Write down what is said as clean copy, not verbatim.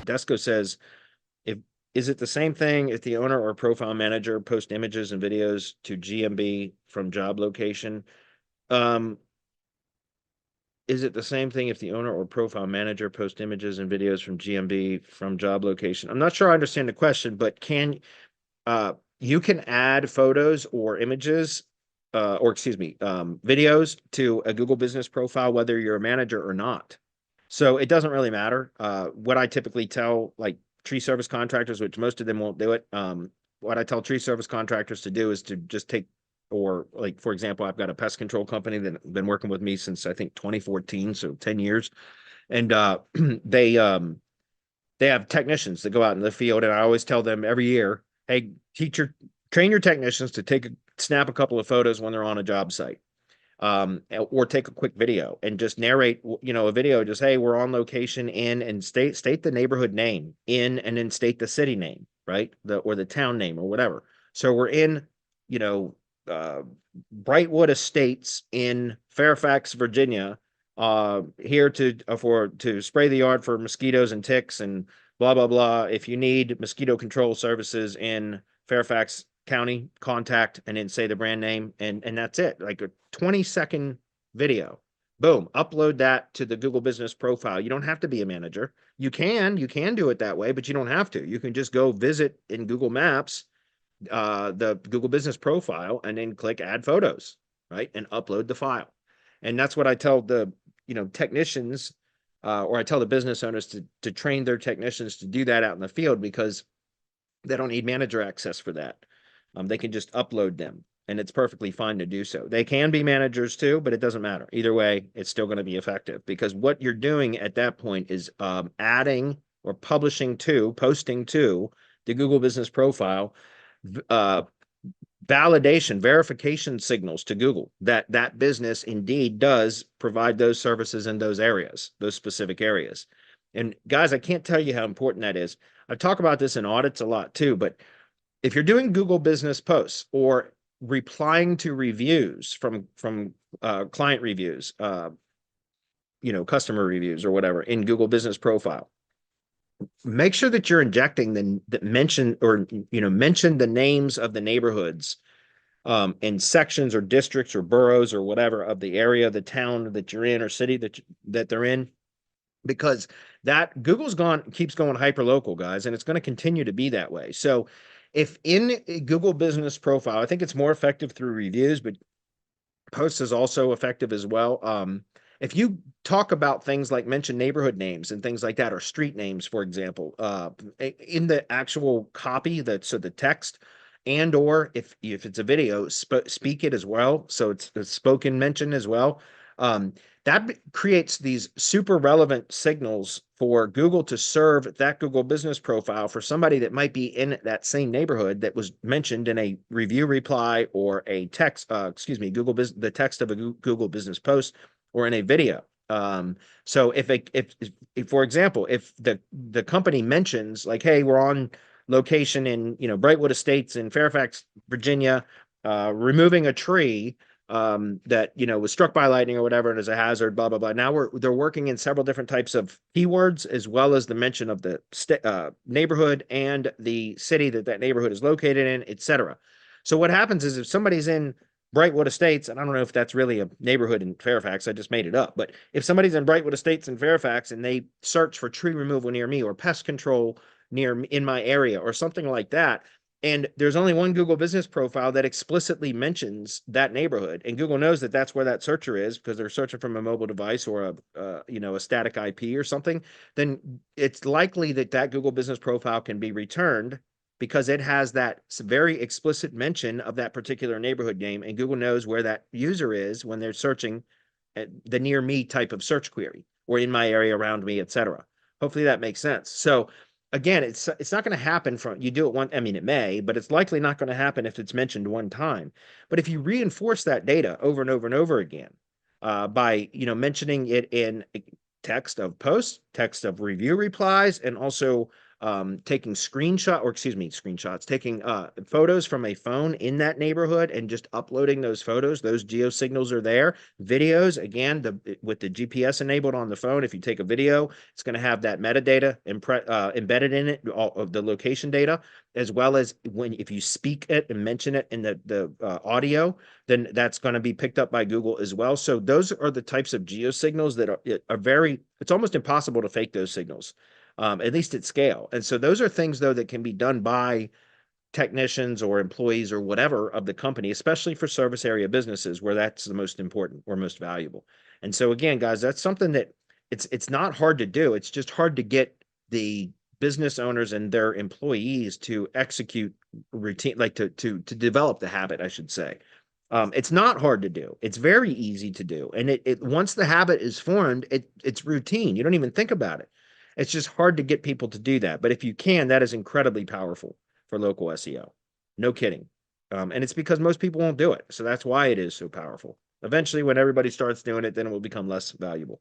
Desco says, if is it the same thing if the owner or profile manager post images and videos to GMB from job location? Um, is it the same thing if the owner or profile manager post images and videos from GMB from job location? I'm not sure I understand the question, but you can add photos or images, or excuse me, videos to a Google Business profile, whether you're a manager or not. So it doesn't really matter. What I typically tell like tree service contractors, which most of them won't do it, what I tell tree service contractors to do is to just take, or like, for example, I've got a pest control company that been working with me since I think 2014, so 10 years. And they they have technicians that go out in the field, and I always tell them every year, hey, train your technicians to snap a couple of photos when they're on a job site, or take a quick video and just narrate, a video, just, hey, we're on location in, and state the neighborhood name in, and then state the city name, right? Or the town name or whatever. So we're in, you know, Brightwood Estates in Fairfax, Virginia, here to spray the yard for mosquitoes and ticks and blah blah blah. If you need mosquito control services in Fairfax County, contact, and then say the brand name, and that's it. Like a 20-second video. Boom, upload that to the Google Business profile. You don't have to be a manager. You can do it that way, but you don't have to. You can just go visit in Google Maps the Google Business profile and then click add photos, right? And upload the file. And that's what I tell the, technicians, or I tell the business owners to train their technicians to do that out in the field, because they don't need manager access for that. They can just upload them, and it's perfectly fine to do so. They can be managers too, but it doesn't matter. Either way, it's still going to be effective, because what you're doing at that point is adding or posting to the Google Business profile verification signals to Google that that business indeed does provide those services in those areas, those specific areas. And guys, I can't tell you how important that is. I talk about this in audits a lot too, but if you're doing Google Business posts or replying to reviews from client reviews, customer reviews or whatever in Google Business profile, make sure that you're injecting mention the names of the neighborhoods, in sections or districts or boroughs or whatever of the area, the town that you're in or city that they're in, because that keeps going hyper local, guys, and it's going to continue to be that way. So if in a Google Business profile, I think it's more effective through reviews, but posts is also effective as well. If you talk about things like mention neighborhood names and things like that, or street names, for example, in the actual copy, the text, and or if it's a video, speak it as well. So it's a spoken mention as well. That creates these super relevant signals for Google to serve that Google Business profile for somebody that might be in that same neighborhood that was mentioned in a review reply or a text, the text of a Google Business post or in a video. So if for example, if the company mentions like, hey, we're on location in, Brightwood Estates in Fairfax, Virginia, removing a tree that was struck by lightning or whatever, and is a hazard, blah blah blah. Now they're working in several different types of keywords, as well as the mention of the neighborhood and the city that neighborhood is located in, etc. So what happens is, if somebody's in Brightwood Estates, and I don't know if that's really a neighborhood in Fairfax, I just made it up, but if somebody's in Brightwood Estates in Fairfax and they search for tree removal near me or pest control in my area or something like that, and there's only one Google Business profile that explicitly mentions that neighborhood, and Google knows that that's where that searcher is because they're searching from a mobile device or a static IP or something, then it's likely that Google Business profile can be returned, because it has that very explicit mention of that particular neighborhood name, and Google knows where that user is when they're searching the near me type of search query, or in my area, around me, etc. Hopefully that makes sense. So again, it's not going to happen from you do it one. I mean, it may, but it's likely not going to happen if it's mentioned one time. But if you reinforce that data over and over and over again, by mentioning it in text of posts, text of review replies, and also taking screenshots, taking photos from a phone in that neighborhood and just uploading those photos. Those geo signals are there. Videos, again, with the GPS enabled on the phone, if you take a video, it's going to have that metadata embedded in it, all of the location data, as well as if you speak it and mention it in the audio, then that's going to be picked up by Google as well. So those are the types of geo signals that are very, it's almost impossible to fake those signals, at least at scale. And so those are things, though, that can be done by technicians or employees or whatever of the company, especially for service area businesses where that's the most important or most valuable. And so again, guys, that's something that it's not hard to do. It's just hard to get the business owners and their employees to execute routine, like to develop the habit, I should say. It's not hard to do. It's very easy to do. And it once the habit is formed, it's routine. You don't even think about it. It's just hard to get people to do that. But if you can, that is incredibly powerful for local SEO. No kidding. And it's because most people won't do it. So that's why it is so powerful. Eventually, when everybody starts doing it, then it will become less valuable.